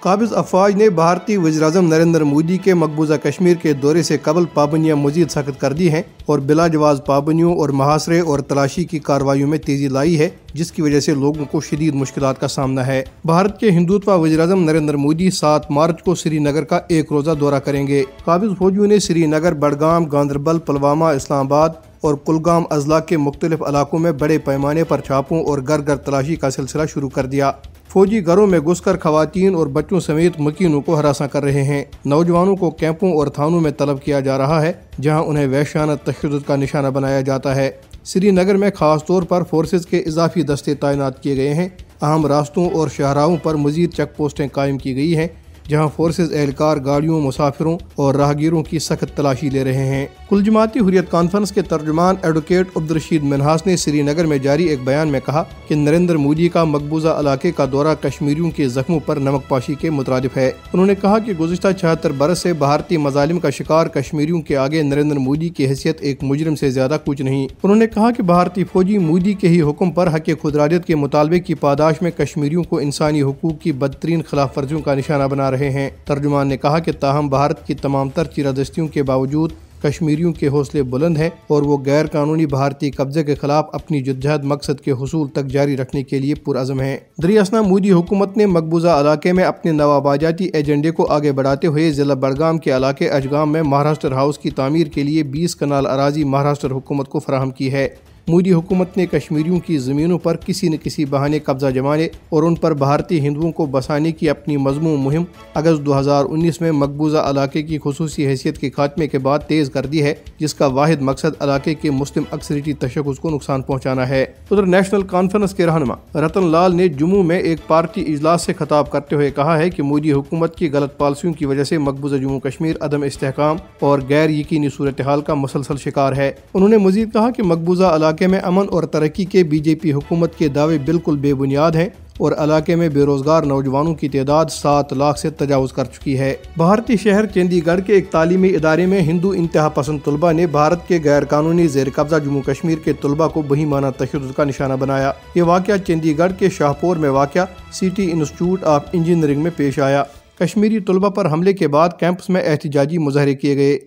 قابض افواج نے بھارتی وزیراعظم نریندر مودی کے مقبوضہ کشمیر کے دورے سے قبل پابندیاں مزید سخت کر دی ہیں اور بلا جواز پابندیوں اور محاصرے اور تلاشی کی کارروائیوں میں تیزی لائی ہے، جس کی وجہ سے لوگوں کو شدید مشکلات کا سامنا ہے۔ بھارت کے ہندوتوا وزیراعظم نریندر مودی 7 مارچ کو سری نگر کا ایک روزہ دورہ کریں گے۔ قابض فوجیوں نے سری نگر، بڈگام، گاندربل، پلوامہ، اسلام آباد اور کلگام اضلاع کے مختلف علاقوں میں بڑے پیمانے پر چھاپوں اور گھر گھر تلاشی کا سلسلہ شروع کر دیا۔ فوجی گھروں میں گھس کر خواتین اور بچوں سمیت مکینوں کو ہراساں کر رہے ہیں۔ نوجوانوں کو کیمپوں اور تھانوں میں طلب کیا جا رہا ہے، جہاں انہیں وحشیانہ تشدد کا نشانہ بنایا جاتا ہے۔ سری نگر میں خاص طور پر فورسز کے اضافی دستے تعینات کیے گئے ہیں۔ اہم راستوں اور شاہراہوں پر مزید چیک پوسٹیں قائم کی گئی ہیں، جہاں فورسز اہلکار گاڑیوں، مسافروں اور راہگیروں کی سخت تلاشی لے رہے ہیں۔ کل جماعتی حریت کانفرنس کے ترجمان ایڈوکیٹ عبدالرشید منہاس نے سری نگر میں جاری ایک بیان میں کہا کہ نریندر مودی کا مقبوضہ علاقے کا دورہ کشمیریوں کے زخموں پر نمک پاشی کے مترادف ہے۔ انہوں نے کہا کہ گزشتہ 76 برس سے بھارتی مظالم کا شکار کشمیریوں کے آگے نریندر مودی کی حیثیت ایک مجرم سے زیادہ کچھ نہیں۔ انہوں نے کہا کہ بھارتی فوجی مودی کے ہی حکم پر حق خودارادیت کے مطالبے کی پاداش میں کشمیریوں کو انسانی حقوق کی بدترین خلاف ورزیوں کا نشانہ بنا رہے ہیں۔ ترجمان نے کہا کہ تاہم بھارت کی تمام تر چیرہ کے باوجود کشمیریوں کے حوصلے بلند ہیں اور وہ غیر قانونی بھارتی قبضے کے خلاف اپنی جدوجہد مقصد کے حصول تک جاری رکھنے کے لیے پرعزم ہیں۔ دریاسنا مودی حکومت نے مقبوضہ علاقے میں اپنے نوآبادیاتی ایجنڈے کو آگے بڑھاتے ہوئے ضلع بڈگام کے علاقے اجگام میں مہاراشٹر ہاؤس کی تعمیر کے لیے 20 کنال اراضی مہاراشٹر حکومت کو فراہم کی ہے۔ مودی حکومت نے کشمیریوں کی زمینوں پر کسی نہ کسی بہانے قبضہ جمانے اور ان پر بھارتی ہندوؤں کو بسانے کی اپنی مذموم مہم اگست 2019 میں مقبوضہ علاقے کی خصوصی حیثیت کے خاتمے کے بعد تیز کر دی ہے، جس کا واحد مقصد علاقے کے مسلم اکثریتی تشخص کو نقصان پہنچانا ہے۔ ادھر نیشنل کانفرنس کے رہنما رتن لال نے جموں میں ایک پارٹی اجلاس سے خطاب کرتے ہوئے کہا ہے کہ مودی حکومت کی غلط پالیسیوں کی وجہ سے مقبوضہ جموں کشمیر عدم استحکام اور غیر یقینی صورتحال کا مسلسل شکار ہے۔ انہوں نے مزید کہا کہ مقبوضہ علاقے میں امن اور ترقی کے بی جے پی حکومت کے دعوے بالکل بے بنیاد ہیں اور علاقے میں بے روزگار نوجوانوں کی تعداد 7 لاکھ سے تجاوز کر چکی ہے۔ بھارتی شہر چندی گڑھ کے ایک تعلیمی ادارے میں ہندو انتہا پسند طلباء نے بھارت کے غیر قانونی زیر قبضہ جموں کشمیر کے طلباء کو بہیمانہ تشدد کا نشانہ بنایا۔ یہ واقعہ چندی گڑھ کے شاہپور میں واقع سٹی انسٹیٹیوٹ آف انجینئرنگ میں پیش آیا۔ کشمیری طلباء پر حملے کے بعد کیمپس میں احتجاجی مظاہرے کیے گئے۔